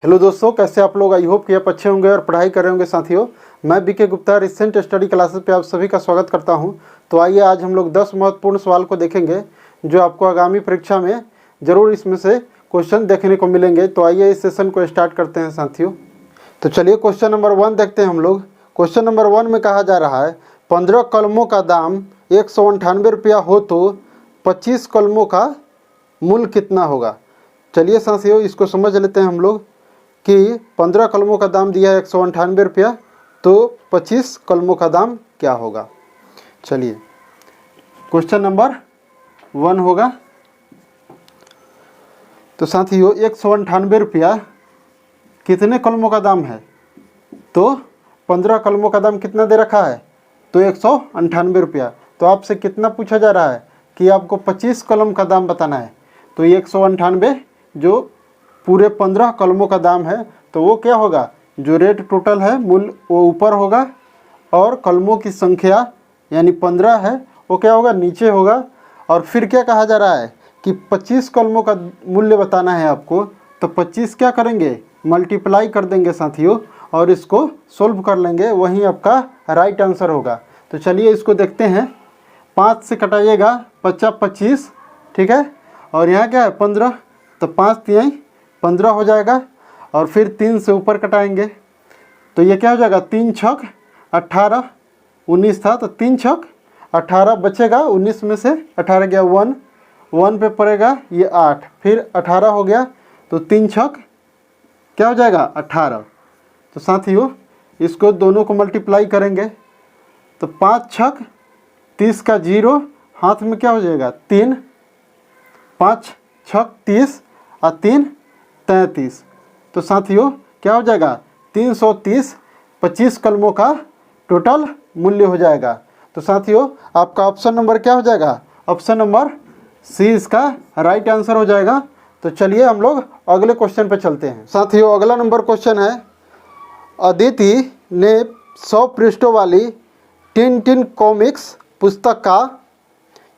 Hello दोस्तों, कैसे आप लोग। आई होप कि आप अच्छे होंगे और पढ़ाई कर रहे होंगे। साथियों, मैं BK Gupta recent study classes पे आप सभी का स्वागत करता हूं। तो आइए आज हम लोग 10 महत्वपूर्ण सवाल को देखेंगे जो आपको आगामी परीक्षा में ज़रूर इसमें से क्वेश्चन देखने को मिलेंगे। तो आइए इस सेशन को स्टार्ट करते हैं साथियों। तो चलिए क्वेश्चन नंबर 1 देखते हैं हम लोग। क्वेश्चन नंबर 1 में कहा जा रहा है 15 कलमों का दाम 198 रुपया हो तो 25 कलमों का मूल्य कितना होगा। चलिए साथियों, इसको समझ लेते हैं हम लोग कि 15 कलमों का दाम दिया है 198 रुपया, तो 25 कलमों का दाम क्या होगा। चलिए क्वेश्चन नंबर 1 होगा। तो साथियों 198 रुपया कितने कलमों का दाम है, तो 15 कलमों का दाम कितना दे रखा है, तो 198 रुपया। तो आपसे कितना पूछा जा रहा है कि आपको 25 कलम का दाम बताना है। तो ये 198 जो पूरे 15 कलमों का दाम है, तो वो क्या होगा, जो रेट टोटल है मूल्य वो ऊपर होगा और कलमों की संख्या यानी 15 है वो क्या होगा, नीचे होगा। और फिर क्या कहा जा रहा है कि 25 कलमों का मूल्य बताना है आपको। तो 25 क्या करेंगे, मल्टीप्लाई कर देंगे साथियों और इसको सोल्व कर लेंगे, वही आपका राइट आंसर होगा। तो चलिए इसको देखते हैं। 5 से कटाइएगा 50 25, ठीक है, और यहाँ क्या है 15, तो 5 3 15 हो जाएगा। और फिर 3 से ऊपर कटाएंगे तो ये क्या हो जाएगा, 3 छक 18, 19 था तो 3 छक 18 बचेगा, 19 में से 18 गया 1 पे पड़ेगा ये 8, फिर 18 हो गया तो 3 छक क्या हो जाएगा 18। तो साथियों इसको दोनों को मल्टीप्लाई करेंगे तो 5 छक 30 का 0, हाथ में क्या हो जाएगा 3, 5 छक 30 और 3 33। तो साथियों क्या हो जाएगा 330 25 कलमों का टोटल मूल्य हो जाएगा। तो साथियों आपका ऑप्शन नंबर क्या हो जाएगा, ऑप्शन नंबर सी इसका राइट आंसर हो जाएगा। तो चलिए हम लोग अगले क्वेश्चन पे चलते हैं। साथियों अगला नंबर क्वेश्चन है, अदिति ने 100 पृष्ठों वाली टिन कॉमिक्स पुस्तक का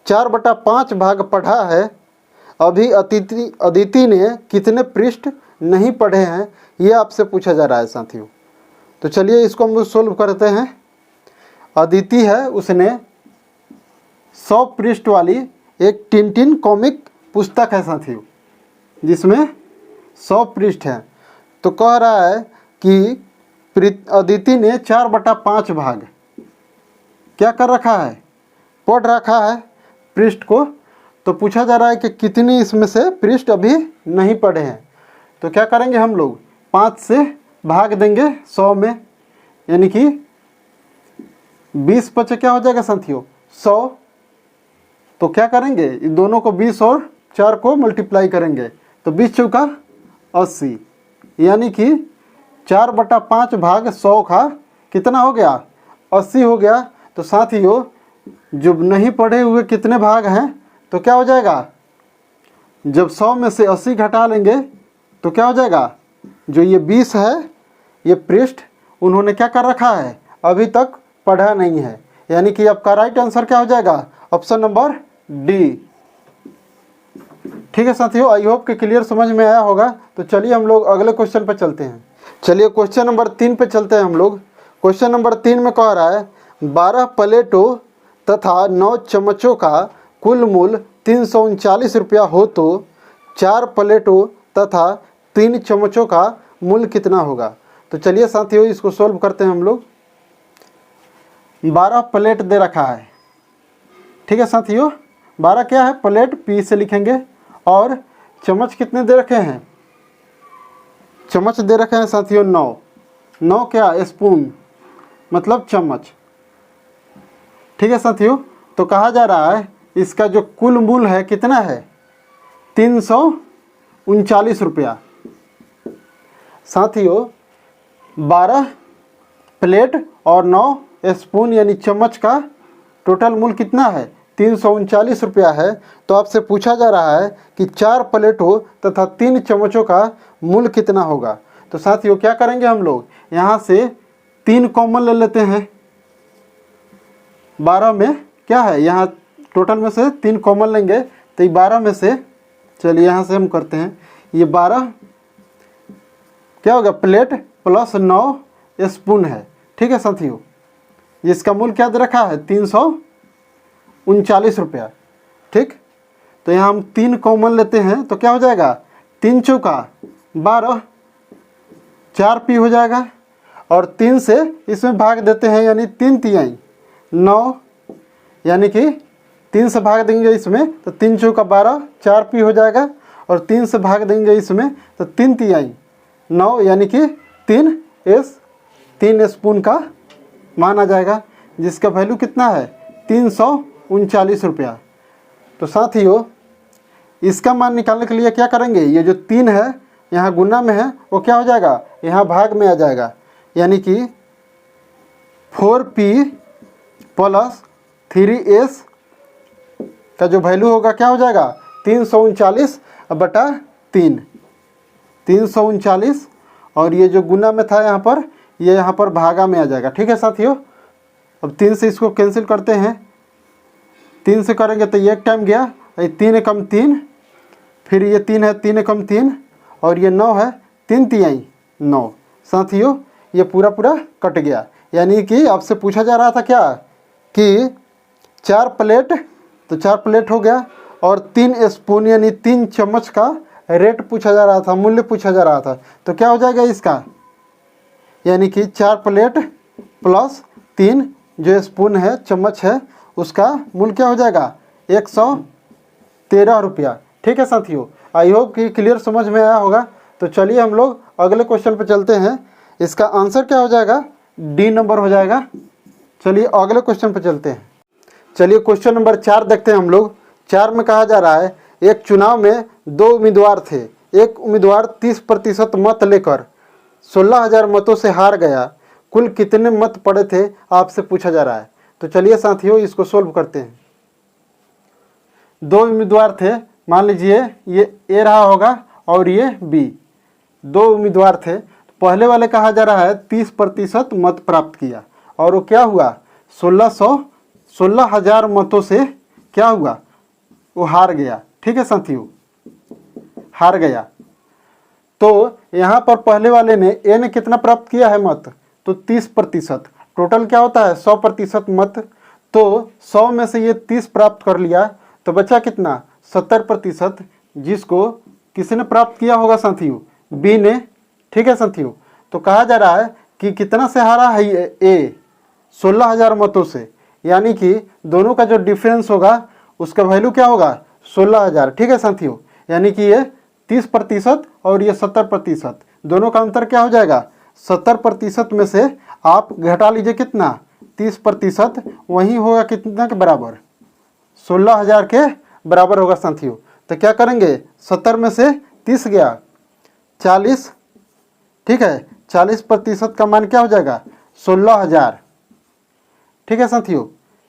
4/5 भाग पढ़ा है। अभी अदिति ने कितने पृष्ठ नहीं पढ़े हैं, ये आपसे पूछा जा रहा है साथियों। तो चलिए इसको हम सोल्व करते हैं। अदिति है, उसने 100 पृष्ठ वाली एक टिन कॉमिक पुस्तक है साथियों, जिसमें 100 पृष्ठ हैं। तो कह रहा है कि अदिति ने 4/5 भाग क्या कर रखा है, पढ़ रखा है पृष्ठ को। तो पूछा जा रहा है कि कितनी इसमें से पृष्ठ अभी नहीं पढ़े हैं। तो क्या करेंगे हम लोग, 5 से भाग देंगे 100 में, यानी कि 20 बचे क्या हो जाएगा साथियों 100। तो क्या करेंगे, इन दोनों को 20 और 4 को मल्टीप्लाई करेंगे तो 20 चौका 80, यानी कि 4/5 भाग 100 का कितना हो गया 80 हो गया। तो साथियों जो नहीं पढ़े हुए कितने भाग हैं, तो क्या हो जाएगा, जब 100 में से 80 घटा लेंगे तो क्या हो जाएगा, जो ये 20 है ये पृष्ठ उन्होंने क्या कर रखा है, अभी तक पढ़ा नहीं है। यानी कि आपका राइट आंसर क्या हो जाएगा, ऑप्शन नंबर डी। ठीक है साथियों, आई होप कि क्लियर समझ में आया होगा। तो चलिए हम लोग अगले क्वेश्चन पर चलते हैं। चलिए क्वेश्चन नंबर 3 पे चलते हैं हम लोग। क्वेश्चन नंबर 3 में कह रहा है 12 प्लेटों तथा 9 चम्मचों का कुल मूल्य 339 रुपया हो तो 4 प्लेटों तथा 3 चम्मचों का मूल्य कितना होगा। तो चलिए साथियों इसको सोल्व करते हैं हम लोग। 12 प्लेट दे रखा है, ठीक है साथियों, 12 क्या है प्लेट, पी से लिखेंगे। और चम्मच कितने दे रखे हैं, चम्मच दे रखे हैं साथियों 9 क्या स्पून मतलब चम्मच, ठीक है साथियों। तो कहा जा रहा है इसका जो कुल मूल्य है कितना है 339 रुपया। साथियों 12 प्लेट और 9 स्पून यानी चम्मच का टोटल मूल्य कितना है 339 रुपया है। तो आपसे पूछा जा रहा है कि 4 प्लेटों तथा 3 चम्मचों का मूल्य कितना होगा। तो साथियों क्या करेंगे हम लोग, यहाँ से 3 कॉमन ले लेते हैं। 12 में क्या है, यहाँ टोटल में से 3 कॉमन लेंगे तो 12 में से, चलिए यहाँ से हम करते हैं, ये 12 क्या होगा, प्लेट प्लस 9 स्पून है। ठीक है साथियों, इसका मूल्य क्या दे रखा है, 339 रुपया। ठीक, तो यहाँ हम 3 कॉमन लेते हैं तो क्या हो जाएगा, 3 चौका 12, 4 पी हो जाएगा, और 3 से इसमें भाग देते हैं यानी 3 तिहाई 9, यानी कि 3 से भाग देंगे इसमें तो 3 चौका 12, 4 पी हो जाएगा, और 3 से भाग देंगे इसमें तो 3 तिहाई 9, यानी कि 3 स्पून का मान आ जाएगा, जिसका वैल्यू कितना है, 339 रुपया। तो साथियों इसका मान निकालने के लिए क्या करेंगे, ये जो 3 है यहाँ गुना में है वो क्या हो जाएगा, यहाँ भाग में आ जाएगा, यानी कि 4p प्लस 3s का जो वैल्यू होगा क्या हो जाएगा, 339/3, 339, और ये जो गुना में था यहाँ पर, ये यहाँ पर भागा में आ जाएगा। ठीक है साथियों, अब 3 से इसको कैंसिल करते हैं, 3 से करेंगे तो ये एक टाइम गया, 3 एकम 3, फिर ये 3 है 3 एकम 3, और ये 9 है 3 तिहाई 9। साथियों ये पूरा कट गया, यानी कि आपसे पूछा जा रहा था क्या कि 4 प्लेट, तो 4 प्लेट हो गया, और 3 स्पून यानी 3 चम्मच का रेट पूछा जा रहा था, मूल्य पूछा जा रहा था। तो क्या हो जाएगा इसका, यानी कि 4 प्लेट प्लस 3 जो स्पून है, चम्मच है, उसका मूल्य क्या हो जाएगा, 113 रुपया। ठीक है साथियों, आई होप कि क्लियर समझ में आया होगा। तो चलिए हम लोग अगले क्वेश्चन पे चलते हैं। इसका आंसर क्या हो जाएगा, डी नंबर हो जाएगा। चलिए अगले क्वेश्चन पे चलते हैं। चलिए क्वेश्चन नंबर 4 देखते हैं हम लोग। 4 में कहा जा रहा है, एक चुनाव में 2 उम्मीदवार थे, एक उम्मीदवार 30% मत लेकर 16,000 मतों से हार गया, कुल कितने मत पड़े थे आपसे पूछा जा रहा है। तो चलिए साथियों इसको सोल्व करते हैं। 2 उम्मीदवार थे, मान लीजिए ये ए रहा होगा और ये बी, 2 उम्मीदवार थे। पहले वाले कहा जा रहा है 30% मत प्राप्त किया, और वो क्या हुआ, 16,000 मतों से क्या हुआ, वो हार गया। ठीक है साथियों, हार गया। तो यहाँ पर पहले वाले ने, ए ने कितना प्राप्त किया है मत, तो 30%। टोटल क्या होता है 100% मत, तो 100 में से ये 30 प्राप्त कर लिया, तो बचा कितना, 70%, जिसको किसने प्राप्त किया होगा साथियों, बी ने। ठीक है साथियों, तो कहा जा रहा है कि कितना से हारा है ए, 16,000 मतों से, यानी कि दोनों का जो डिफरेंस होगा उसका वैल्यू क्या होगा, 16,000। ठीक है साथियों, यानी कि ये 30% और ये 70%, दोनों का अंतर क्या हो जाएगा, 70% में से आप घटा लीजिए कितना, 30%, वही होगा कितना के बराबर, 16,000 के बराबर होगा साथियों। तो क्या करेंगे, 70 में से 30 गया, 40। ठीक है, 40% का मान क्या हो जाएगा, 16,000। ठीक है साथियों,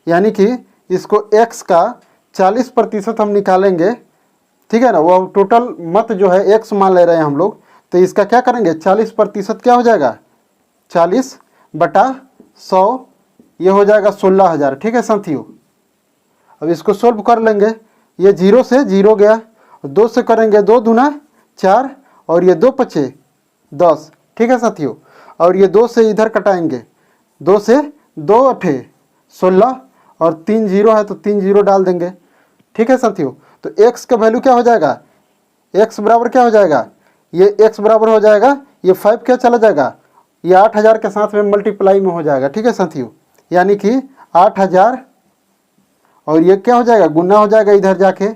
यानी कि इसको x का 40% हम निकालेंगे। ठीक है ना, वो टोटल मत जो है x मान ले रहे हैं हम लोग, तो इसका क्या करेंगे, 40% क्या हो जाएगा, 40/100, ये हो जाएगा 16,000। ठीक है साथियों, अब इसको सोल्व कर लेंगे। ये 0 से 0 गया, 2 से करेंगे 2 दूना 4, और ये 2 पचे 10। ठीक है साथियों, और ये 2 से इधर कटाएंगे, 2 से 2 अठे 16, और 3 0 है तो 3 0 डाल देंगे। ठीक है साथियों, तो x का वैल्यू क्या हो जाएगा, x बराबर क्या हो जाएगा, ये x बराबर हो जाएगा, ये 5 क्या चला जाएगा, ये 8,000 के साथ में मल्टीप्लाई में हो जाएगा। ठीक है साथियों, यानी कि 8,000, और ये क्या हो जाएगा, गुना हो जाएगा इधर जाके,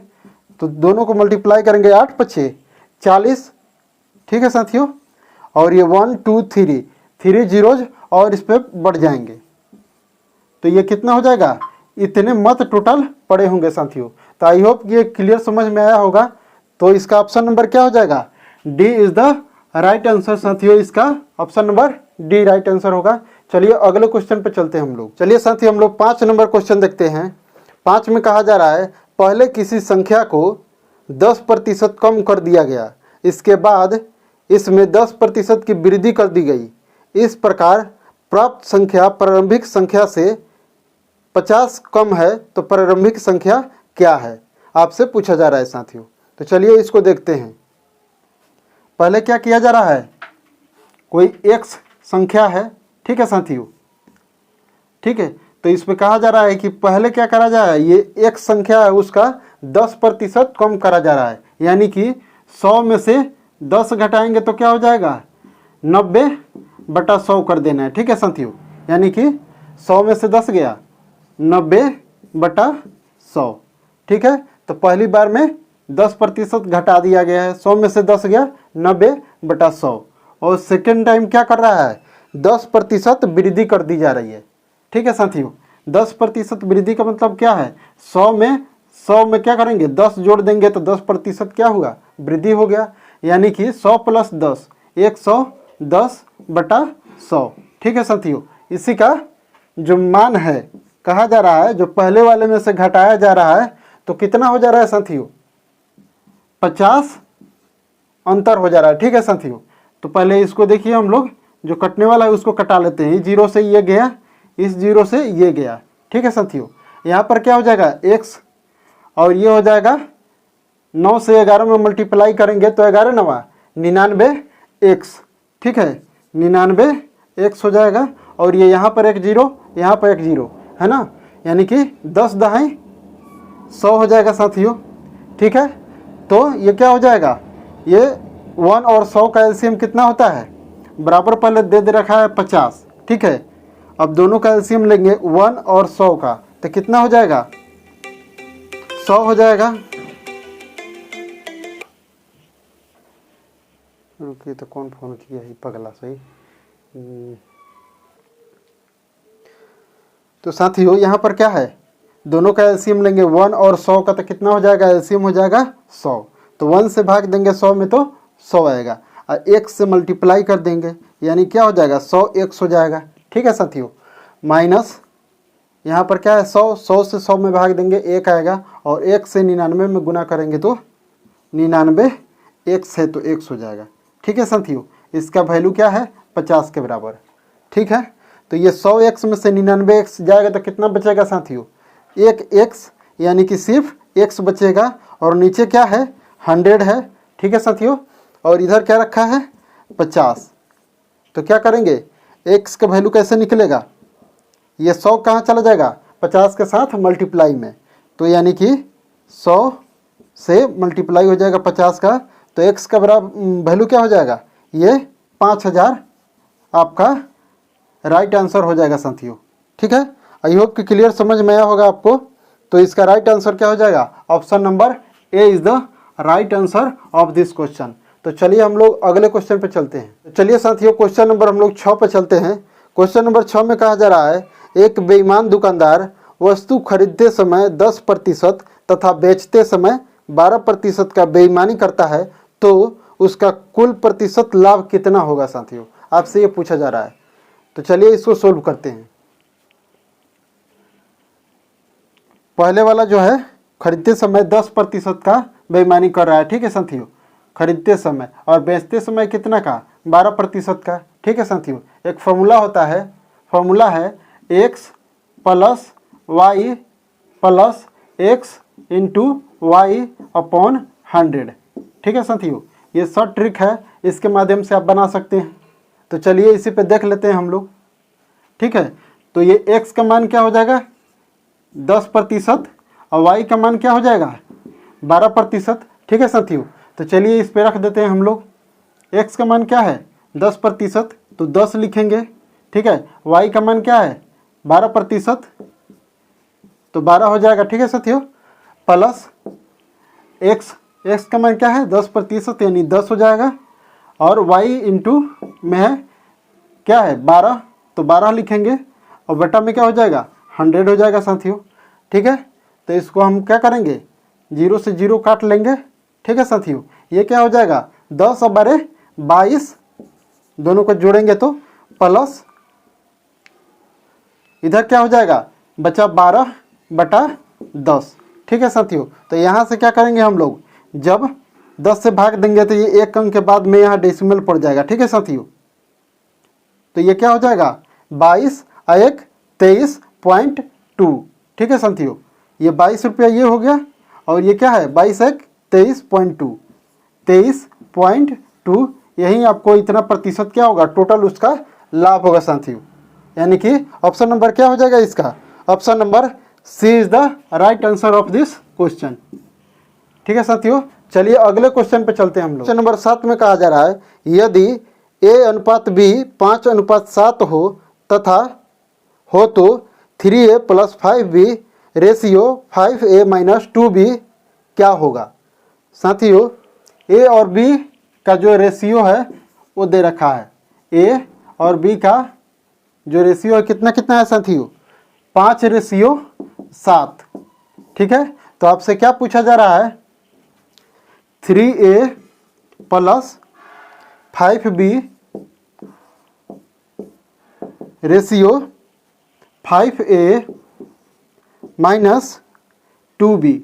तो दोनों को मल्टीप्लाई करेंगे, 8 पचे 40। ठीक है साथियों, और ये 1 2 3 जीरोज और इस पे बढ़ जाएंगे, तो ये कितना हो जाएगा, इतने मत टोटल पड़े होंगे साथियों। तो आई होप ये क्लियर समझ में आया होगा। तो इसका ऑप्शन नंबर क्या हो जाएगा, D is the right answer साथियों। इसका option number D right answer होगा। चलिए अगले क्वेश्चन पे चलते हैं हम लोग। चलिए साथियों हम लोग 5 नंबर क्वेश्चन देखते हैं। 5 में कहा जा रहा है, पहले किसी संख्या को 10% कम कर दिया गया, इसके बाद इसमें 10% की वृद्धि कर दी गई, इस प्रकार प्राप्त संख्या प्रारंभिक संख्या से 50 कम है, तो प्रारंभिक संख्या क्या है, आपसे पूछा जा रहा है साथियों। तो चलिए इसको देखते हैं। पहले क्या किया जा रहा है, कोई x संख्या है, ठीक है साथियों, ठीक है। तो इसमें कहा जा रहा है कि पहले क्या करा जा रहा है, ये x संख्या है उसका 10% कम करा जा रहा है, यानी कि 100 में से 10 घटाएंगे तो क्या हो जाएगा, 90/100 कर देना है, ठीक है साथियों। यानी कि 100 में से 10 गया 90/100, ठीक है। तो पहली बार में 10% घटा दिया गया है, 100 में से 10 गया 90/100। और सेकेंड टाइम क्या कर रहा है, 10% वृद्धि कर दी जा रही है, ठीक है साथियों। 10% वृद्धि का मतलब क्या है, 100 में क्या करेंगे, 10 जोड़ देंगे तो 10% क्या हुआ, वृद्धि हो गया। यानी कि 100 + 10 110/100, ठीक है साथियों। इसी का जो मान है कहा जा रहा है, जो पहले वाले में से घटाया जा रहा है तो कितना हो जा रहा है साथियों, 50 अंतर हो जा रहा है, ठीक है साथियों। तो पहले इसको देखिए, हम लोग जो कटने वाला है उसको कटा लेते हैं। 0 से ये गया, इस 0 से ये गया, ठीक है साथियों। यहाँ पर क्या हो जाएगा x, और ये हो जाएगा 9 से 11 में मल्टीप्लाई करेंगे तो 11 9 99x, ठीक है, 99x हो जाएगा। और ये यहाँ पर एक 0, यहाँ पर एक 0 है ना, यानी कि 10 दहाई 100 हो जाएगा साथियों, ठीक है। तो ये क्या हो जाएगा, ये 1 और 100 का एलसीएम कितना होता है, बराबर पहले दे रखा है 50, ठीक है। अब दोनों का एलसीएम लेंगे 1 और 100 का, तो कितना हो जाएगा, 100 हो जाएगा। रुकिए, तो कौन फोन किया है, पगला सही। तो साथियों यहाँ पर क्या है, दोनों का एलसीएम लेंगे 1 और 100 का, तो कितना हो जाएगा, एलसीएम हो जाएगा 100। तो 1 से भाग देंगे 100 में तो 100 आएगा, और 1 से मल्टीप्लाई कर देंगे, यानी क्या हो जाएगा, 100x हो जाएगा, ठीक है साथियों। माइनस यहाँ पर क्या है, 100 से 100 में भाग देंगे 1 आएगा, और 1 से 99 में गुना करेंगे तो 99x है तो x हो जाएगा, ठीक है साथियों। इसका वैल्यू क्या है, 50 के बराबर, ठीक है। तो ये 100x में से 99x जाएगा तो कितना बचेगा साथियों, 1x, यानी कि सिर्फ x बचेगा। और नीचे क्या है, 100 है, ठीक है साथियों। और इधर क्या रखा है, 50। तो क्या करेंगे, x का वैल्यू कैसे निकलेगा, ये 100 कहाँ चला जाएगा, 50 के साथ मल्टीप्लाई में, तो यानी कि 100 से मल्टीप्लाई हो जाएगा 50 का, तो x का बराबर वैल्यू क्या हो जाएगा, ये 5000 आपका राइट आंसर हो जाएगा साथियों, ठीक है। आई होप कि क्लियर समझ में आया होगा आपको। तो इसका राइट आंसर क्या हो जाएगा, option number A is the right answer of this question. तो चलिए हम लोग अगले क्वेश्चन पे चलते हैं। चलिए साथियों, क्वेश्चन नंबर हम लोग 6 पे चलते हैं। क्वेश्चन नंबर 6 में कहा जा रहा है, एक बेईमान दुकानदार वस्तु खरीदते समय 10% तथा बेचते समय 12% का बेईमानी करता है, तो उसका कुल प्रतिशत लाभ कितना होगा साथियों, आपसे ये पूछा जा रहा है। तो चलिए इसको सोल्व करते हैं। पहले वाला जो है, खरीदते समय 10% का बेईमानी कर रहा है, ठीक है साथियों, खरीदते समय, और बेचते समय कितना का, 12% का, ठीक है साथियों। एक फॉर्मूला होता है, फॉर्मूला है x + y + x × y/100, ठीक है साथियों। ये शॉर्ट ट्रिक है, इसके माध्यम से आप बना सकते हैं। तो चलिए इसी पे देख लेते हैं हम लोग, ठीक है। तो ये x का मान क्या हो जाएगा, 10%, और y का मान क्या हो जाएगा, 12%, ठीक है साथियों। तो चलिए इस पे रख देते हैं हम लोग। x का मान क्या है, 10%, तो 10 लिखेंगे, ठीक है। y का मान क्या है, 12%, तो 12 हो जाएगा, ठीक है साथियों। प्लस x का मान क्या है, 10%, यानी 10 हो जाएगा। और y इंटू में है क्या है, 12, तो 12 लिखेंगे, और बटा में क्या हो जाएगा, 100 हो जाएगा साथियों, ठीक है। तो इसको हम क्या करेंगे, 0 से 0 काट लेंगे, ठीक है साथियों। ये क्या हो जाएगा, 10 और 12 22, दोनों को जोड़ेंगे तो प्लस इधर क्या हो जाएगा, बचा 12/10, ठीक है साथियों। तो यहाँ से क्या करेंगे हम लोग, जब 10 से भाग देंगे तो ये एक अंक के बाद में यहाँ डेसिमल पड़ जाएगा, ठीक है साथियों। तो ये क्या हो जाएगा, 22 और 1 23.2, ठीक है साथियों। ये 22 रुपया ये हो गया, और ये क्या है, 22 1 23.2, 23.2 यही आपको इतना प्रतिशत क्या होगा, टोटल उसका लाभ होगा साथियों। यानी कि ऑप्शन नंबर क्या हो जाएगा इसका, option number C is the right answer of this question. ठीक है साथियों, चलिए अगले क्वेश्चन पे चलते हैं हम लोग। क्वेश्चन नंबर 7 में कहा जा रहा है यदि A अनुपात B 5:7 हो तथा हो तो 3A + 5B ratio 5A - 2B क्या होगा। साथियों A और B का जो रेशियो है वो दे रखा है। A और B का जो रेशियो है कितना कितना है साथियों, 5:7। ठीक है, तो आपसे क्या पूछा जा रहा है, 3A + 5B ratio 5A - 2B,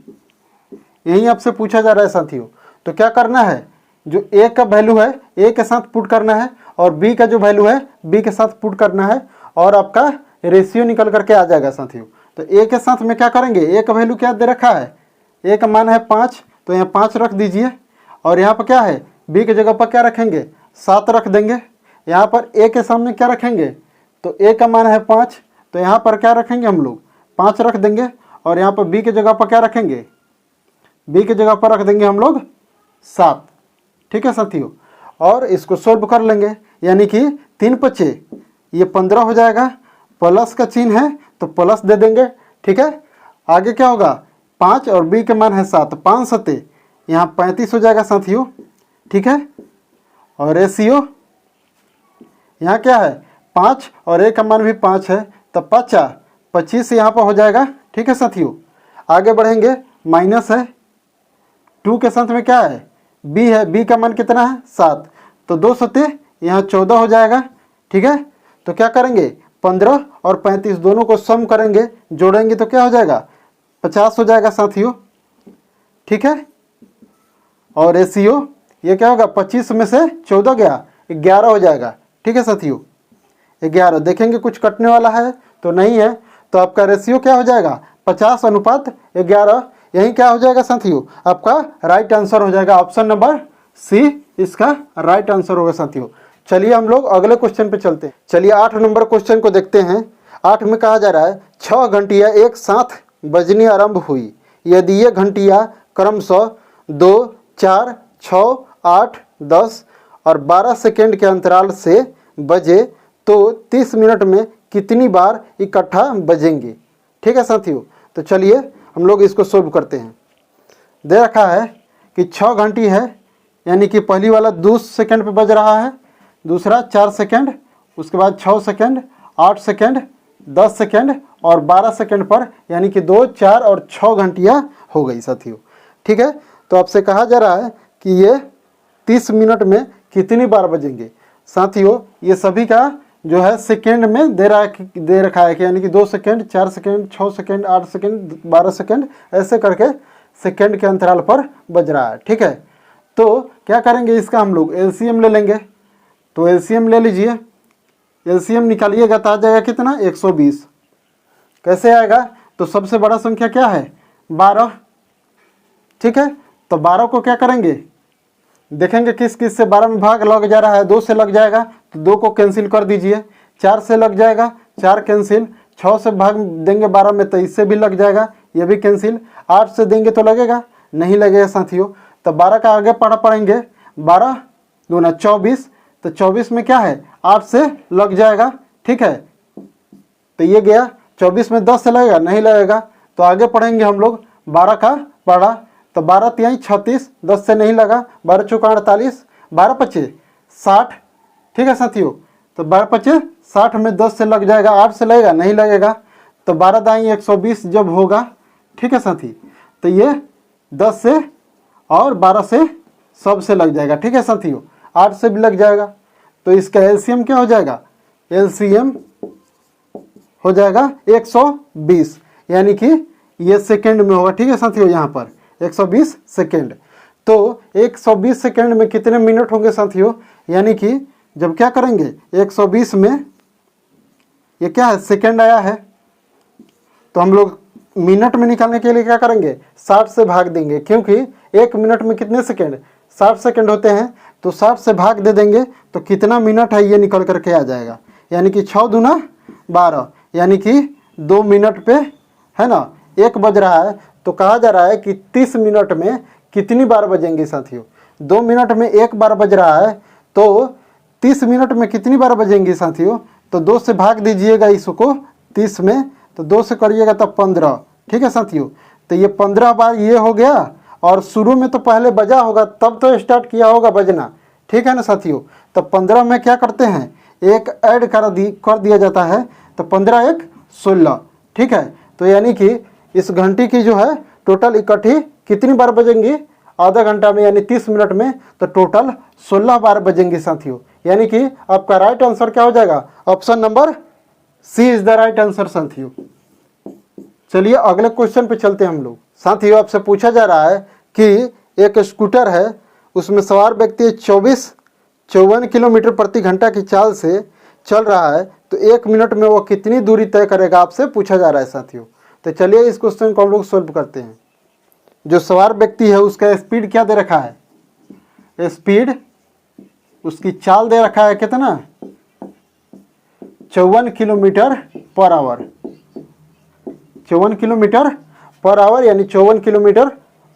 यही आपसे पूछा जा रहा है साथियों। तो क्या करना है, जो A का वैल्यू है A के साथ पुट करना है और B का जो वैल्यू है B के साथ पुट करना है और आपका रेशियो निकल करके आ जाएगा साथियों। तो A के साथ में क्या करेंगे, A का वैल्यू क्या दे रखा है, A का मान है 5, तो यहाँ 5 रख दीजिए और यहाँ पर क्या है B की जगह पर क्या रखेंगे, 7 रख देंगे। यहाँ पर A के सामने क्या रखेंगे, तो A का मान है 5, तो यहाँ पर क्या रखेंगे हम लोग, 5 रख देंगे और यहाँ पर B की जगह पर क्या रखेंगे, B की जगह पर रख देंगे हम लोग 7। ठीक है साथियों, और इसको सोल्व कर लेंगे, यानी कि 3 × 5 ये 15 हो जाएगा, प्लस का चिन्ह है तो प्लस दे देंगे। ठीक है, आगे क्या होगा, 5 और B के मान है 7, 5 × 7 यहाँ 35 हो जाएगा साथियों। ठीक है, और रेशियो यहाँ क्या है 5 और A का मान भी 5 है, तो 25 यहाँ पर हो जाएगा। ठीक है साथियों, आगे बढ़ेंगे, माइनस है 2 के साथ में क्या है B है, B का मान कितना है 7, तो 2 × 7 यहाँ 14 हो जाएगा। ठीक है, तो क्या करेंगे 15 और 35 दोनों को सम करेंगे, जोड़ेंगे तो क्या हो जाएगा 50 हो जाएगा साथियों। ठीक है, और रेशियो ये क्या होगा, 25 में से 14 गया 11 हो जाएगा। ठीक है साथियों, 11 देखेंगे कुछ कटने वाला है तो नहीं है, तो आपका रेशियो क्या हो जाएगा 50:11, यही क्या हो जाएगा साथियों, आपका राइट आंसर हो जाएगा। ऑप्शन नंबर सी इसका राइट आंसर होगा साथियों। चलिए हम लोग अगले क्वेश्चन पे चलते हैं। चलिए 8 नंबर क्वेश्चन को देखते हैं। 8 में कहा जा रहा है 6 घंटियाँ एक साथ बजनी आरंभ हुई, यदि ये घंटियाँ क्रमशः 2, 4, 6, 8, 10 और 12 सेकेंड के अंतराल से बजे तो 30 मिनट में कितनी बार इकट्ठा बजेंगे। ठीक है साथियों, तो चलिए हम लोग इसको सोल्व करते हैं। दे रखा है कि 6 घंटी है, यानी कि पहली वाला 2 सेकेंड पे बज रहा है, दूसरा 4 सेकेंड, उसके बाद 6 सेकेंड, 8 सेकेंड, 10 सेकेंड और 12 सेकेंड पर, यानी कि 2, 4 और 6 घंटियाँ हो गई साथियों। ठीक है, तो आपसे कहा जा रहा है कि ये 30 मिनट में कितनी बार बजेंगे। साथियों ये सभी का जो है सेकेंड में दे रखा है कि यानी कि 2 second, 4 second, 6 second, 8 second, 12 second, ऐसे करके सेकेंड के अंतराल पर बज रहा है। ठीक है, तो क्या करेंगे, इसका हम लोग एलसीएम ले लेंगे। तो एलसीएम ले लीजिए, एलसीएम निकालिएगा तो आ जाएगा कितना 120। कैसे आएगा, तो सबसे बड़ा संख्या क्या है 12। ठीक है, तो 12 को क्या करेंगे, देखेंगे किस किस से 12 में भाग लग जा रहा है, 2 से लग जाएगा तो 2 को कैंसिल कर दीजिए, 4 से लग जाएगा 4 कैंसिल, 6 से भाग देंगे 12 में तो इससे भी लग जाएगा, ये भी कैंसिल, 8 से देंगे तो लगेगा नहीं लगेगा साथियों। तो 12 का आगे पढ़ेंगे, 12 दूना 24, तो 24 में क्या है 8 से लग जाएगा। ठीक है, तो ये गया, 24 में 10 से लगेगा नहीं लगेगा, तो आगे पढ़ेंगे हम लोग, 12 का पढ़ा तो 12 तिहाई 36, 10 से नहीं लगा, 12 चौका 48, 12 पच्चे 60। ठीक है साथियों, तो 12 पच्चे 60 में 10 से लग जाएगा, 8 से लगेगा नहीं लगेगा, तो 12 दाई 120 जब होगा। ठीक है साथी, तो ये 10 से और 12 से सब से लग जाएगा। ठीक है साथियों, 8 से भी लग जाएगा, तो इसका एलसीएम क्या हो जाएगा, एलसीएम हो जाएगा 120, यानी कि ये सेकेंड में होगा। ठीक है साथियों, यहाँ पर 120 सेकेंड, तो 120 सेकेंड में कितने मिनट होंगे साथियों, यानी कि जब क्या करेंगे 120 में ये क्या है सेकेंड आया है, तो हम लोग मिनट में निकालने के लिए क्या करेंगे 60 से भाग देंगे, क्योंकि 1 मिनट में कितने सेकेंड 60 सेकेंड होते हैं, तो 60 से भाग दे देंगे तो कितना मिनट है ये निकल करके आ जाएगा, यानी कि 6 दूना 12, यानी कि 2 मिनट पे है ना 1 बज रहा है। तो कहा जा रहा है कि 30 मिनट में कितनी बार बजेंगे साथियों। 2 मिनट में 1 बार बज रहा है तो 30 मिनट में कितनी बार बजेंगे साथियों। तो 2 से भाग दीजिएगा इसको 30 में, तो 2 से करिएगा तब 15। ठीक है साथियों, तो ये 15 बार ये हो गया। और शुरू में तो पहले बजा होगा तब तो स्टार्ट किया होगा बजना, ठीक है ना साथियों। तो 15 में क्या करते हैं, एक ऐड कर दिया जाता है, तो 15 1 16। ठीक है, तो यानी कि इस घंटी की जो है टोटल इकट्ठी कितनी बार बजेंगी आधा घंटा में, यानी 30 मिनट में, तो टोटल 16 बार बजेंगे साथियों। यानी कि आपका राइट आंसर क्या हो जाएगा, option number C is the right answer साथियों। चलिए अगले क्वेश्चन पे चलते हैं हम लोग। साथियों आपसे पूछा जा रहा है कि एक स्कूटर है, उसमें सवार व्यक्ति 54 किलोमीटर प्रति घंटा की चाल से चल रहा है, तो 1 मिनट में वो कितनी दूरी तय करेगा, आपसे पूछा जा रहा है साथियों। तो चलिए इस क्वेश्चन को हम लोग सोल्व करते हैं। जो सवार व्यक्ति है उसका स्पीड क्या दे रखा है, स्पीड उसकी चाल दे रखा है कितना 54 kilometre per hour, 54 kilometre per hour, यानी 54 किलोमीटर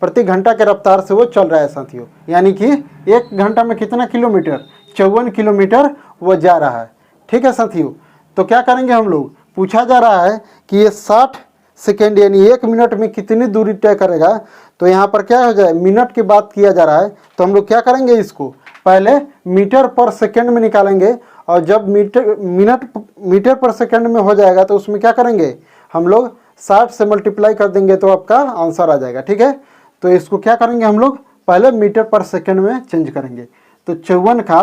प्रति घंटा के रफ्तार से वो चल रहा है साथियों। यानी कि 1 घंटा में कितना किलोमीटर, 54 किलोमीटर वो जा रहा है। ठीक है साथियों, तो क्या करेंगे हम लोग, पूछा जा रहा है कि ये 60 सेकेंड यानी 1 मिनट में कितनी दूरी तय करेगा। तो यहाँ पर क्या हो जाए, मिनट की बात किया जा रहा है, तो हम लोग क्या करेंगे, इसको पहले मीटर पर सेकेंड में निकालेंगे, और जब मीटर पर सेकेंड में हो जाएगा तो उसमें क्या करेंगे हम लोग 60 से मल्टीप्लाई कर देंगे तो आपका आंसर आ जाएगा। ठीक है, तो इसको क्या करेंगे हम लोग, पहले मीटर पर सेकेंड में चेंज करेंगे। तो 54 का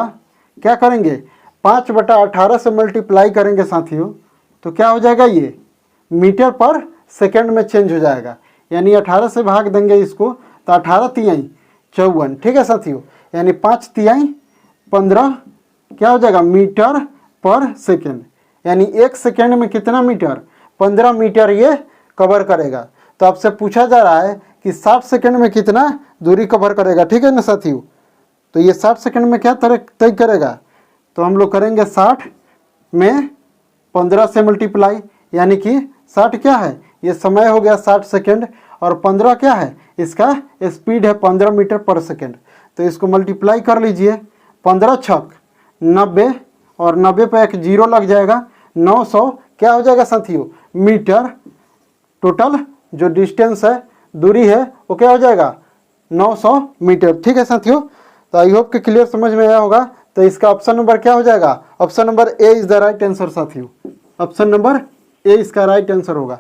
क्या करेंगे 5/18 से मल्टीप्लाई करेंगे साथियों, तो क्या हो जाएगा, ये मीटर पर सेकेंड में चेंज हो जाएगा, यानी 18 से भाग देंगे इसको, तो 18 तिहाई 54। ठीक है साथियों, यानी 5 तिहाई 15 क्या हो जाएगा मीटर पर सेकेंड, यानी 1 सेकेंड में कितना मीटर, 15 मीटर ये कवर करेगा। तो आपसे पूछा जा रहा है कि 60 सेकेंड में कितना दूरी कवर करेगा। ठीक है ना साथियों, तो ये 60 सेकेंड में क्या तय करेगा, तो हम लोग करेंगे 60 में 15 से मल्टीप्लाई, यानी कि 60 क्या है, ये समय हो गया 60 सेकेंड, और 15 क्या है, इसका स्पीड है 15 मीटर पर सेकेंड। तो इसको मल्टीप्लाई कर लीजिए, 15 छक 90, और 90 पे एक जीरो लग जाएगा, 900 क्या हो जाएगा साथियों मीटर। टोटल जो डिस्टेंस है, दूरी है, वो क्या हो जाएगा 900 मीटर। ठीक है साथियों, तो आई होप कि क्लियर समझ में आया होगा। तो इसका ऑप्शन नंबर क्या हो जाएगा, option number A is the right answer साथियों, ऑप्शन नंबर ए इसका राइट आंसर होगा।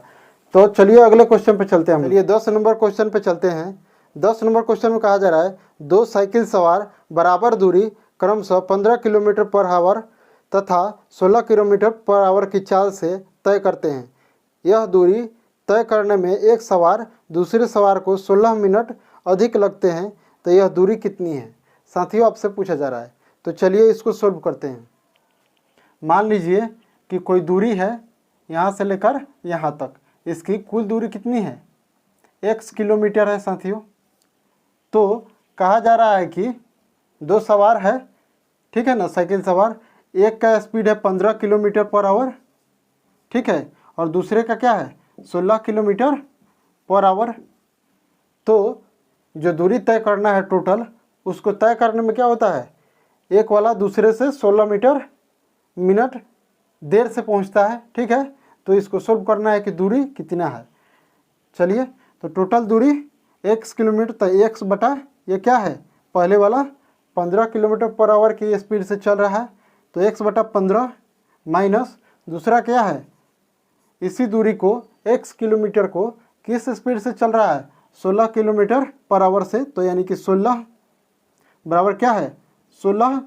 तो चलिए अगले क्वेश्चन पे चलते हैं। चलिए 10 नंबर क्वेश्चन पे चलते हैं। 10 नंबर क्वेश्चन में कहा जा रहा है, 2 साइकिल सवार बराबर दूरी क्रमशः 15 किलोमीटर पर आवर तथा 16 किलोमीटर पर आवर की चाल से तय करते हैं। यह दूरी तय करने में एक सवार दूसरे सवार को 16 मिनट अधिक लगते हैं, तो यह दूरी कितनी है साथियों, आपसे पूछा जा रहा है। तो चलिए इसको सोल्व करते हैं। मान लीजिए कि कोई दूरी है यहाँ से लेकर यहाँ तक, इसकी कुल दूरी कितनी है, x किलोमीटर है साथियों। तो कहा जा रहा है कि 2 सवार है, ठीक है ना, साइकिल सवार, एक का स्पीड है 15 किलोमीटर पर आवर, ठीक है, और दूसरे का क्या है 16 किलोमीटर पर आवर। तो जो दूरी तय करना है टोटल, उसको तय करने में क्या होता है, एक वाला दूसरे से 16 मीटर मिनट देर से पहुंचता है। ठीक है, तो इसको सोल्व करना है कि दूरी कितना है। चलिए, तो टोटल दूरी x किलोमीटर, तो x बटा ये क्या है, पहले वाला 15 किलोमीटर पर आवर की स्पीड से चल रहा है, तो x बटा 15 माइनस दूसरा क्या है, इसी दूरी को x किलोमीटर को किस स्पीड से चल रहा है, 16 किलोमीटर पर आवर से, तो यानी कि 16 बराबर क्या है 16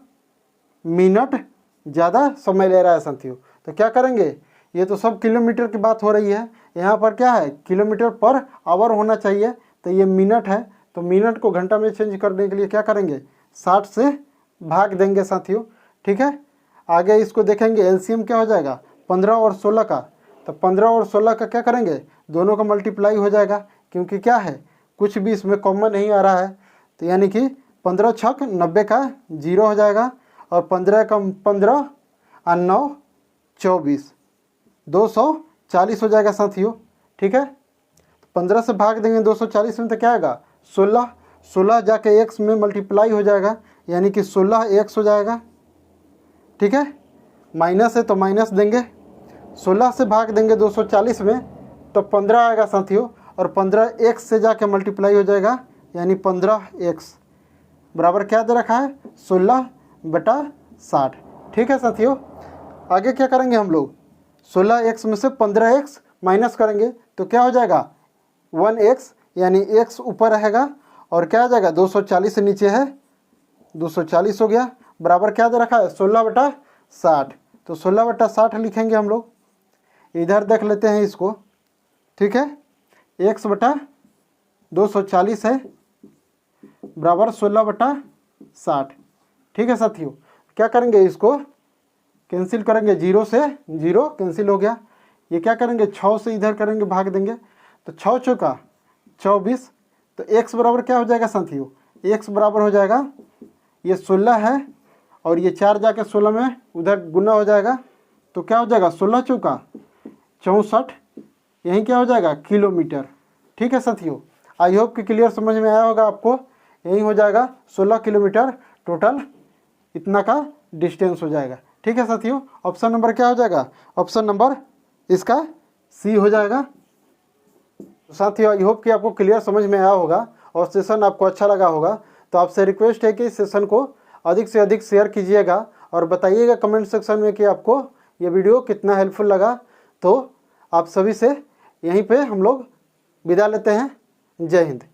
मिनट ज़्यादा समय ले रहा है साथियों। तो क्या करेंगे, ये तो सब किलोमीटर की बात हो रही है, यहाँ पर क्या है किलोमीटर पर आवर होना चाहिए, तो ये मिनट है, तो मिनट को घंटा में चेंज करने के लिए क्या करेंगे 60 से भाग देंगे साथियों। ठीक है, आगे इसको देखेंगे एलसीएम क्या हो जाएगा 15 और 16 का, तो 15 और 16 का क्या करेंगे, दोनों का मल्टीप्लाई हो जाएगा, क्योंकि क्या है कुछ भी इसमें कॉमन नहीं आ रहा है, तो यानी कि 15 छक 90 का 0 हो जाएगा, और 15 का 15 और 9 24, 240 हो जाएगा साथियों। ठीक है, 15 से भाग देंगे 240 में तो क्या आएगा 16, 16 जाके x में मल्टीप्लाई हो जाएगा, यानी कि 16x हो जाएगा। ठीक है, माइनस है तो माइनस देंगे, 16 से भाग देंगे 240 में तो 15 आएगा साथियों, और 15 x से जाके मल्टीप्लाई हो जाएगा, यानी 15x बराबर क्या दे रखा है 16/60। ठीक है साथियों, आगे क्या करेंगे हम लोग, 16x में से 15x माइनस करेंगे तो क्या हो जाएगा 1x, यानी x ऊपर रहेगा, और क्या आ जाएगा 240 से नीचे है 240 हो गया, बराबर क्या दे रखा है 16/60। तो 16/60 लिखेंगे हम लोग, इधर देख लेते हैं इसको। ठीक है, x/240 है बराबर 16/60। ठीक है साथियों, क्या करेंगे इसको कैंसिल करेंगे, 0 से 0 कैंसिल हो गया। ये क्या करेंगे 6 से इधर करेंगे भाग देंगे, तो 6 चौका 24, तो x बराबर क्या हो जाएगा साथियों, x बराबर हो जाएगा ये 16 है, और ये 4 जाके 16 में उधर गुना हो जाएगा, तो क्या हो जाएगा 16 चौका 64, यही क्या हो जाएगा किलोमीटर। ठीक है साथियों, आई होप कि क्लियर समझ में आया होगा आपको, यही हो जाएगा 16 किलोमीटर टोटल इतना का डिस्टेंस हो जाएगा। ठीक है साथियों, ऑप्शन नंबर क्या हो जाएगा, ऑप्शन नंबर इसका सी हो जाएगा। साथियों आई होप कि आपको क्लियर समझ में आया होगा और सेशन आपको अच्छा लगा होगा, तो आपसे रिक्वेस्ट है कि इस सेशन को अधिक से अधिक शेयर कीजिएगा और बताइएगा कमेंट सेक्शन में कि आपको ये वीडियो कितना हेल्पफुल लगा। तो आप सभी से यहीं पे हम लोग विदा लेते हैं। जय हिंद।